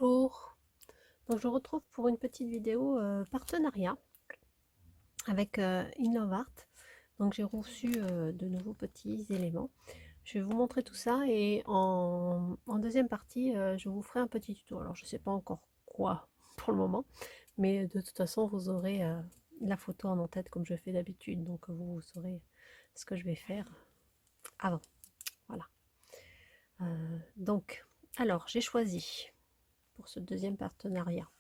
Bonjour, donc je retrouve pour une petite vidéo partenariat avec Innovart. Donc j'ai reçu de nouveaux petits éléments. Je vais vous montrer tout ça et en deuxième partie je vous ferai un petit tuto. Alors je ne sais pas encore quoi pour le moment, mais de toute façon vous aurez la photo en tête comme je fais d'habitude, donc vous saurez ce que je vais faire avant. Voilà. Donc alors j'ai choisi pour ce deuxième partenariat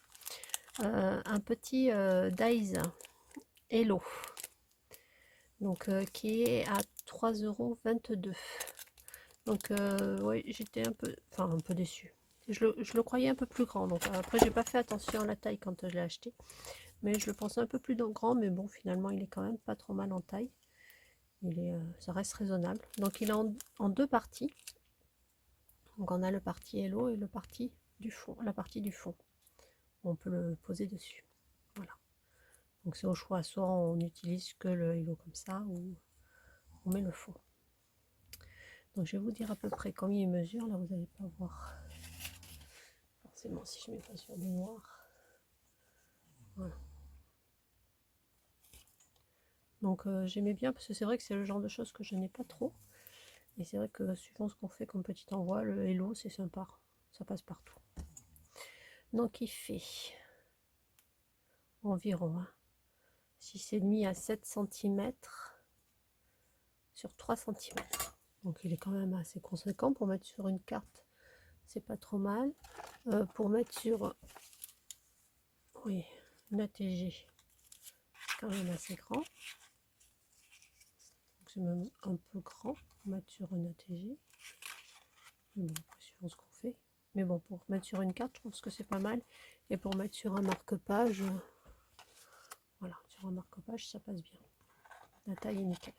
un petit Dies Hello, donc qui est à 3,22 €. Donc ouais, j'étais un peu déçue. Je le croyais un peu plus grand, donc après j'ai pas fait attention à la taille quand je l'ai acheté, mais je le pensais un peu plus grand, mais bon finalement il est quand même pas trop mal en taille. Ça reste raisonnable. Donc il est en deux parties. Donc on a le parti Hello et le parti du fond, la partie du fond. On peut le poser dessus. Voilà. Donc c'est au choix, soit on utilise que le Hello comme ça, ou on met le fond. Donc je vais vous dire à peu près combien il mesure. Là vous n'allez pas voir forcément si je mets pas sur du noir. Voilà. Donc j'aimais bien parce que c'est vrai que c'est le genre de choses que je n'ai pas trop. Et c'est vrai que suivant ce qu'on fait comme petit envoi, le Hello c'est sympa. Ça passe partout. Donc il fait environ 6,5 à 7 cm sur 3 cm. Donc il est quand même assez conséquent pour mettre sur une carte. C'est pas trop mal. Pour mettre sur une ATG, c'est quand même assez grand. C'est même un peu grand pour mettre sur une ATG. Mais bon, après, suivant ce qu'on fait. Mais bon, pour mettre sur une carte, je pense que c'est pas mal. Et pour mettre sur un marque-page, voilà, sur un marque-page, ça passe bien. La taille est nickel.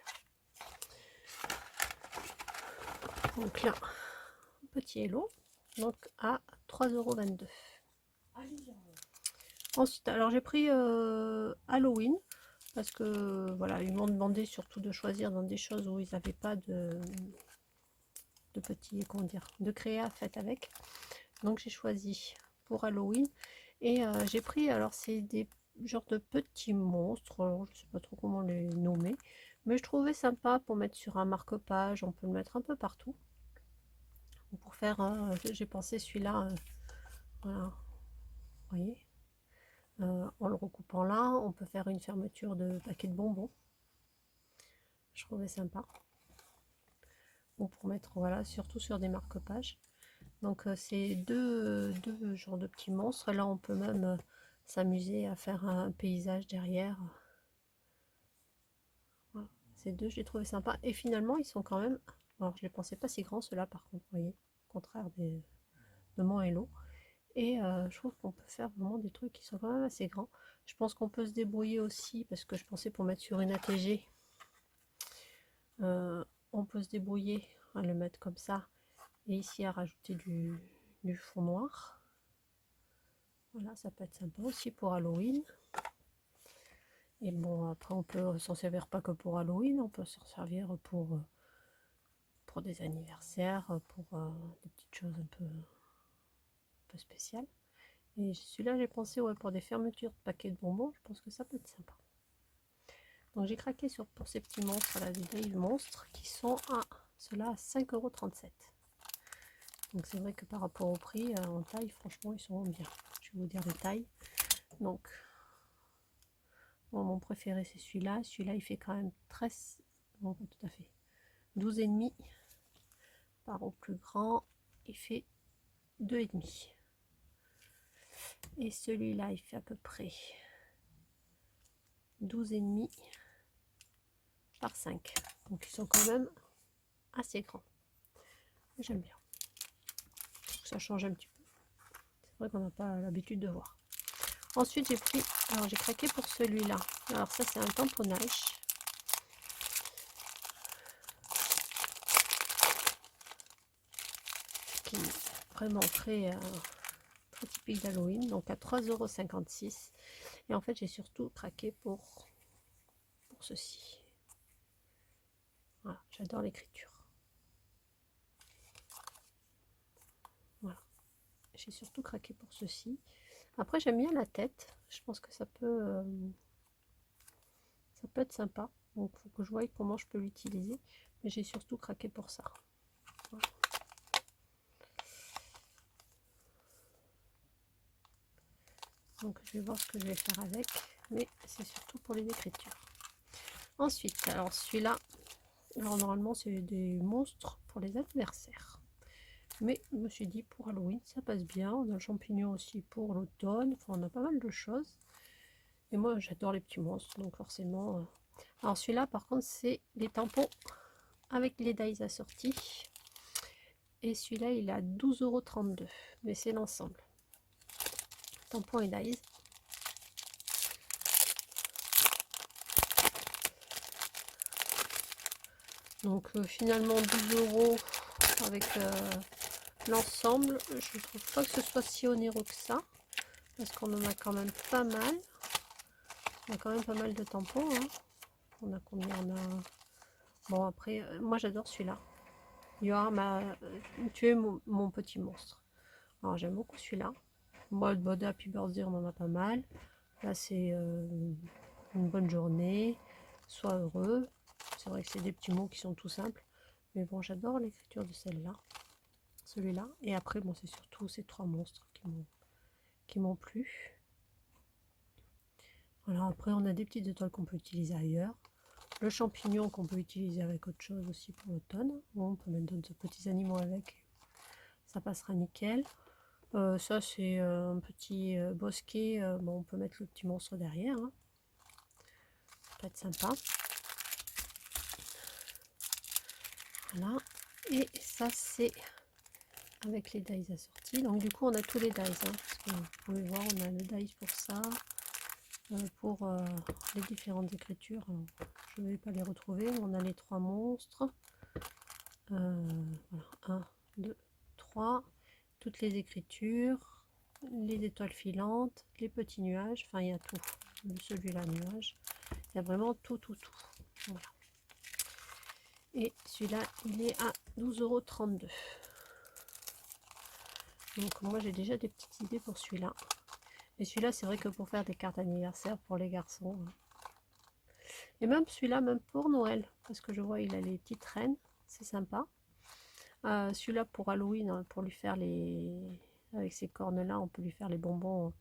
Donc là, petit Hello, donc à 3,22 €. Ensuite, alors j'ai pris Halloween, parce que voilà, ils m'ont demandé surtout de choisir dans des choses où ils n'avaient pas de petits, comment dire, de créa faites avec. Donc j'ai choisi pour Halloween et j'ai pris, alors c'est des genres de petits monstres, alors je sais pas trop comment les nommer, mais je trouvais sympa pour mettre sur un marque-page. On peut le mettre un peu partout. Pour faire, j'ai pensé celui-là, voilà, vous voyez, en le recoupant là, on peut faire une fermeture de paquet de bonbons. Je trouvais sympa. Ou pour mettre, voilà, surtout sur des marque-pages. Donc c'est deux genres de petits monstres. Là on peut même s'amuser à faire un paysage derrière. Voilà. Ces deux, je les trouvais sympas. Et finalement ils sont quand même, alors je les pensais pas si grands ceux-là par contre, vous voyez, au contraire de mon Hello. Et je trouve qu'on peut faire vraiment des trucs qui sont quand même assez grands. Je pense qu'on peut se débrouiller aussi, parce que je pensais pour mettre sur une ATG, on peut se débrouiller à le mettre comme ça, et ici à rajouter du fond noir. Voilà, ça peut être sympa aussi pour Halloween. Et bon, après on peut s'en servir pas que pour Halloween, on peut s'en servir pour des anniversaires, pour des petites choses un peu spéciales. Et celui-là, j'ai pensé, ouais, pour des fermetures de paquets de bonbons, je pense que ça peut être sympa. Donc j'ai craqué pour ces petits monstres là, des Dave Monstres, qui sont à ceux-là à 5,37 €. Donc c'est vrai que par rapport au prix, en taille, franchement, ils sont bien. Je vais vous dire les tailles. Donc, bon, mon préféré c'est celui-là. Celui-là, il fait quand même 13, non pas tout à fait, 12,5. Par au plus grand, il fait 2,5. Et celui-là, il fait à peu près 12,5 par 5. Donc ils sont quand même assez grands. J'aime bien. Ça change un petit peu. C'est vrai qu'on n'a pas l'habitude de voir. Ensuite j'ai pris, alors j'ai craqué pour celui-là. Alors ça c'est un tamponnage. Qui est vraiment très typique d'Halloween. Donc à 3,56 €. Et en fait j'ai surtout craqué pour ceci. Voilà, j'adore l'écriture. Voilà. j'ai surtout craqué pour ceci. Après j'aime bien la tête, je pense que ça peut être sympa, donc il faut que je voie comment je peux l'utiliser, mais j'ai surtout craqué pour ça. Voilà. Donc je vais voir ce que je vais faire avec, mais c'est surtout pour les écritures. Ensuite, alors celui-là, alors normalement c'est des monstres pour les anniversaires, mais je me suis dit pour Halloween ça passe bien. On a le champignon aussi pour l'automne, enfin on a pas mal de choses, et moi j'adore les petits monstres, donc forcément alors celui-là par contre c'est les tampons avec les dies assortis, et celui-là il est à 12,32 €, mais c'est l'ensemble tampons et dies. Donc finalement 12 € avec l'ensemble. Je trouve pas que ce soit si onéreux que ça, parce qu'on en a quand même pas mal. On a quand même pas mal de tampons, hein. On a combien? On a... Bon après, moi j'adore celui-là. Yoa m'a tué mon petit monstre. Alors j'aime beaucoup celui-là. Moi, de Happy Birthday, on en a pas mal. Là c'est une bonne journée, sois heureux. C'est vrai que c'est des petits mots qui sont tout simples, mais bon, j'adore l'écriture de celle-là, celui-là. Et après, bon, c'est surtout ces trois monstres qui m'ont plu. Voilà, après on a des petites étoiles qu'on peut utiliser ailleurs. Le champignon qu'on peut utiliser avec autre chose aussi pour l'automne. Bon, on peut mettre d'autres petits animaux avec, ça passera nickel. Ça c'est un petit bosquet, bon, on peut mettre le petit monstre derrière, hein. Ça peut être sympa. Voilà, et ça c'est avec les dies assortis. Donc du coup on a tous les dies, hein, parce que vous pouvez voir, on a le dies pour ça, pour les différentes écritures. Alors, je ne vais pas les retrouver. On a les trois monstres, voilà, 1, 2, 3, toutes les écritures, les étoiles filantes, les petits nuages, enfin il y a tout. Celui-là nuage, il y a vraiment tout. Voilà. Et celui-là il est à 12,32 €. Donc moi j'ai déjà des petites idées pour celui-là. Et celui-là c'est vrai que pour faire des cartes anniversaire pour les garçons, hein. Et même celui-là, même pour Noël, parce que je vois il a les petites reines, c'est sympa. Celui-là pour Halloween, hein, pour lui faire les... Avec ces cornes-là, on peut lui faire les bonbons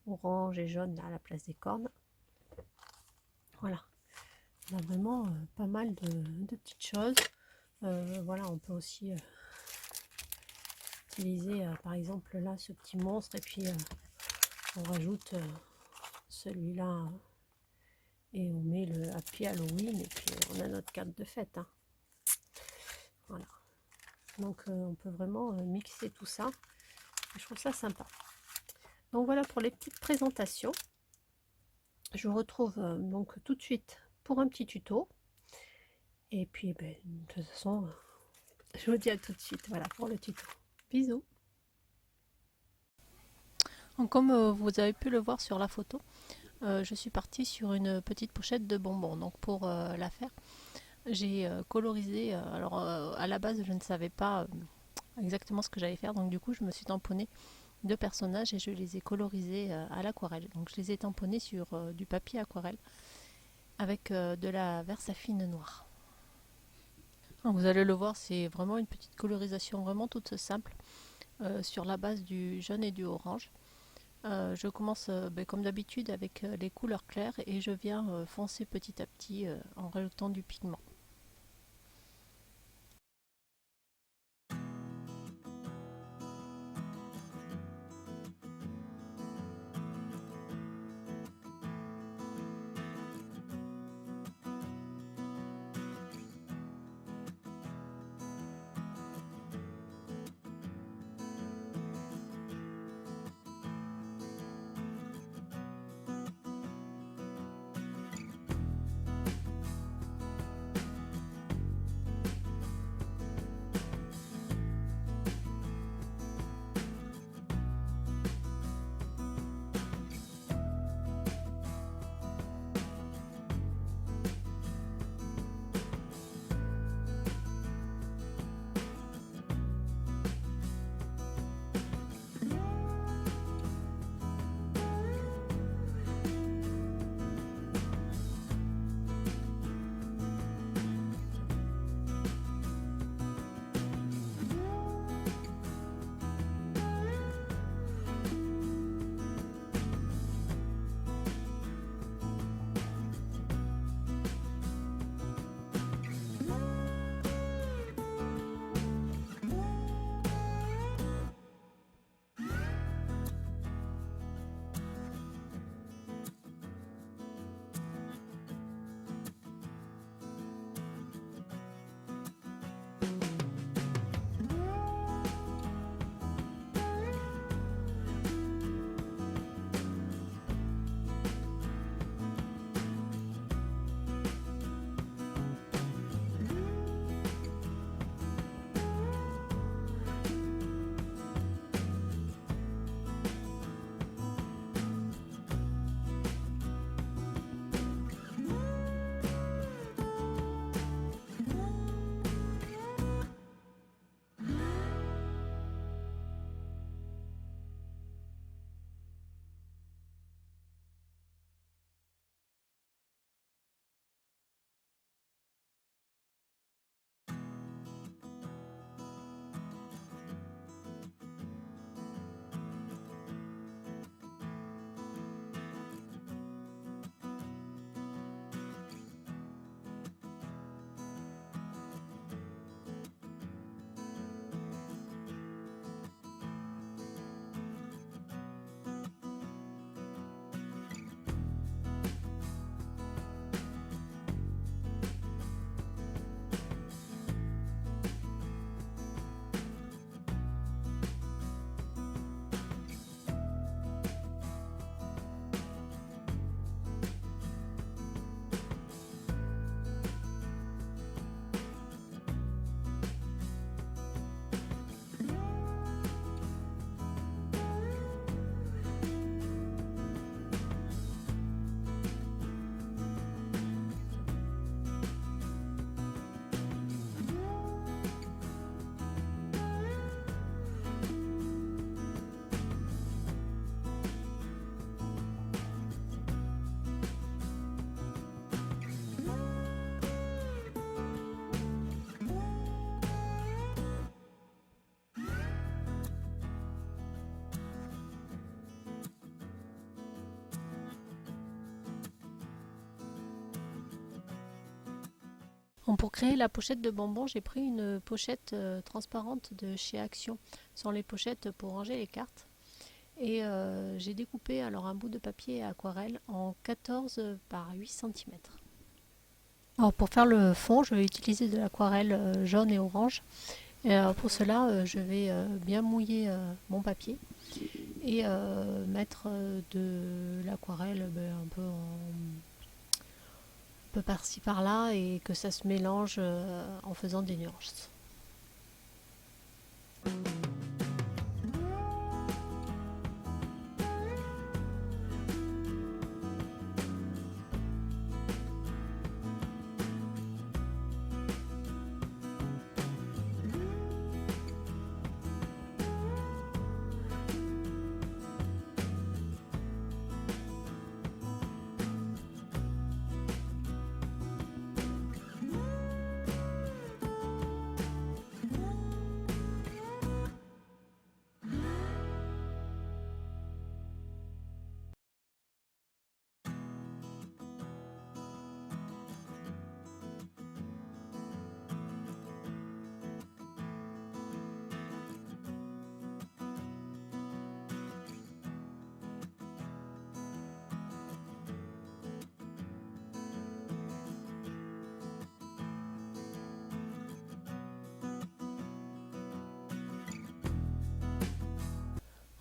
orange et jaune à la place des cornes. Voilà. On a vraiment pas mal de petites choses. Voilà, on peut aussi utiliser par exemple là ce petit monstre, et puis on rajoute celui-là, et on met le Happy Halloween, et puis on a notre carte de fête, hein. Voilà, donc on peut vraiment mixer tout ça, et je trouve ça sympa. Donc voilà pour les petites présentations. Je vous retrouve donc tout de suite pour un petit tuto, et puis ben, de toute façon je vous dis à tout de suite, voilà, pour le tuto. Bisous. Donc, comme vous avez pu le voir sur la photo, je suis partie sur une petite pochette de bonbons. Donc pour la faire, j'ai colorisé, alors à la base je ne savais pas exactement ce que j'allais faire, donc du coup je me suis tamponnée deux personnages et je les ai colorisés à l'aquarelle. Donc je les ai tamponnés sur du papier aquarelle avec de la Versafine noire. Donc vous allez le voir, c'est vraiment une petite colorisation vraiment toute simple sur la base du jaune et du orange. Je commence comme d'habitude avec les couleurs claires, et je viens foncer petit à petit en rajoutant du pigment. Bon, pour créer la pochette de bonbons, j'ai pris une pochette transparente de chez Action. Ce sont les pochettes pour ranger les cartes. Et j'ai découpé alors un bout de papier aquarelle en 14 par 8 cm. Alors pour faire le fond, je vais utiliser de l'aquarelle jaune et orange. Et pour cela, je vais bien mouiller mon papier et mettre de l'aquarelle un peu par-ci par-là et que ça se mélange en faisant des nuances.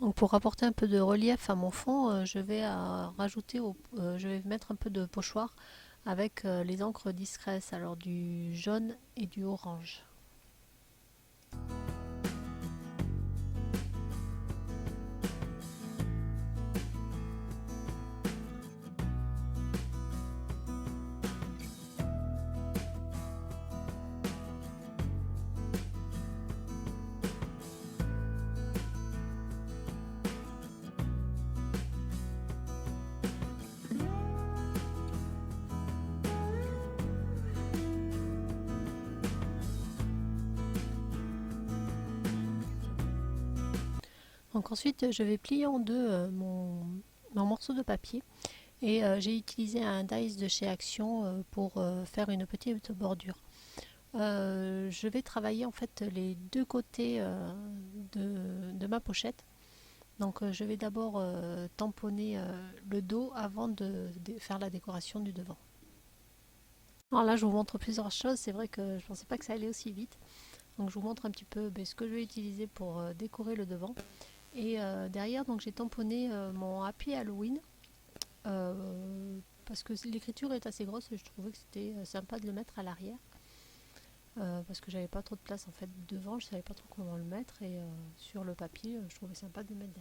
Donc pour apporter un peu de relief à mon fond, je vais je vais mettre un peu de pochoir avec les encres discrètes, alors du jaune et du orange. Donc ensuite, je vais plier en deux mon morceau de papier et j'ai utilisé un dies de chez Action pour faire une petite bordure. Je vais travailler en fait les deux côtés de ma pochette. Donc je vais d'abord tamponner le dos avant de faire la décoration du devant. Alors là, je vous montre plusieurs choses. C'est vrai que je ne pensais pas que ça allait aussi vite. Donc je vous montre un petit peu ce que je vais utiliser pour décorer le devant. Et derrière, donc j'ai tamponné mon Happy Halloween parce que l'écriture est assez grosse et je trouvais que c'était sympa de le mettre à l'arrière. Parce que j'avais pas trop de place en fait devant, je savais pas trop comment le mettre et sur le papier, je trouvais sympa de le mettre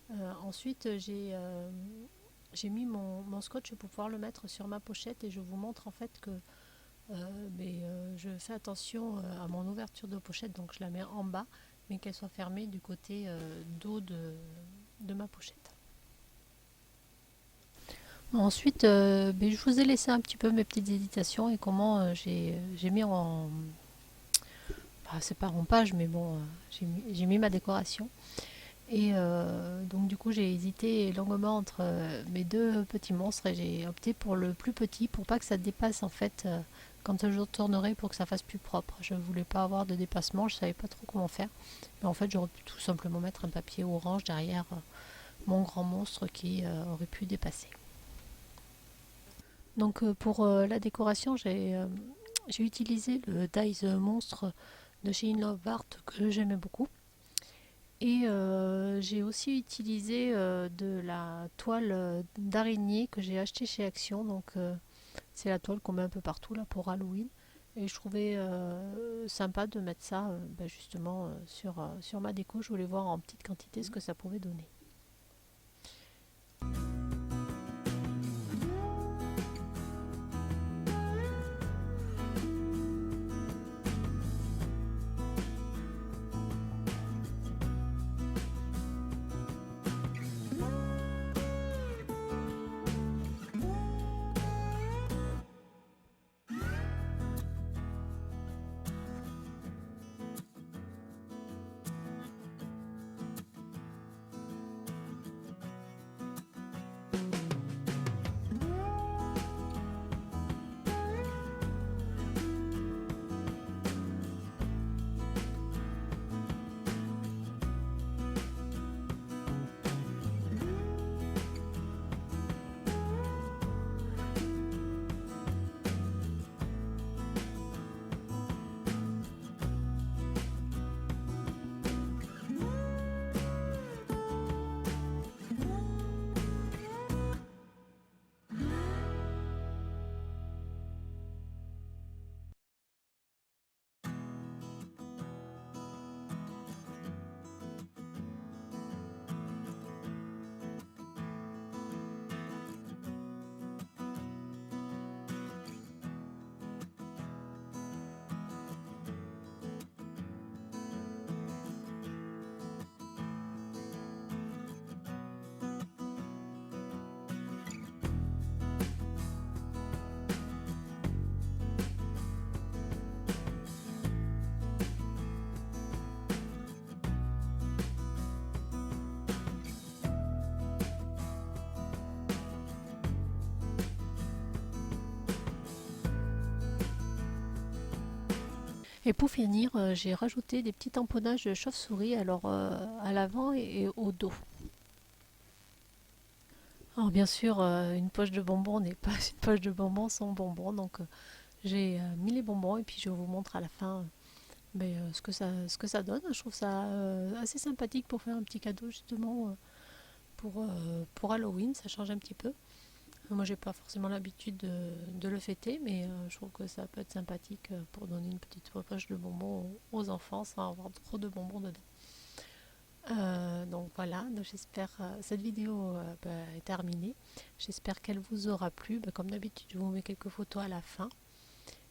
derrière. Ensuite, j'ai mis mon scotch pour pouvoir le mettre sur ma pochette et je vous montre en fait que je fais attention à mon ouverture de pochette, donc je la mets en bas mais qu'elle soit fermée du côté dos de ma pochette. Ensuite, je vous ai laissé un petit peu mes petites hésitations et comment j'ai mis en... c'est pas en page, mais bon, j'ai mis ma décoration. Et donc du coup j'ai hésité longuement entre mes deux petits monstres et j'ai opté pour le plus petit pour pas que ça dépasse en fait quand je tournerai pour que ça fasse plus propre. Je voulais pas avoir de dépassement, je savais pas trop comment faire. Mais en fait j'aurais pu tout simplement mettre un papier orange derrière mon grand monstre qui aurait pu dépasser. Donc pour la décoration j'ai utilisé le Dies Monstre de chez In Love Art que j'aimais beaucoup. Et j'ai aussi utilisé de la toile d'araignée que j'ai achetée chez Action. Donc c'est la toile qu'on met un peu partout là pour Halloween. Et je trouvais sympa de mettre ça justement sur ma déco. Je voulais voir en petite quantité ce que ça pouvait donner. Et pour finir, j'ai rajouté des petits tamponnages de chauve-souris alors à l'avant et au dos. Alors bien sûr, une poche de bonbons n'est pas une poche de bonbons sans bonbons, donc j'ai mis les bonbons et puis je vous montre à la fin ce que ça donne. Je trouve ça assez sympathique pour faire un petit cadeau justement pour Halloween, ça change un petit peu. Moi j'ai pas forcément l'habitude de le fêter, mais je trouve que ça peut être sympathique pour donner une petite poche de bonbons aux enfants sans avoir trop de bonbons dedans. Donc voilà, donc j'espère cette vidéo est terminée. J'espère qu'elle vous aura plu. Comme d'habitude, je vous mets quelques photos à la fin.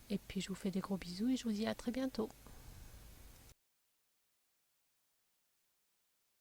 Et puis je vous fais des gros bisous et je vous dis à très bientôt.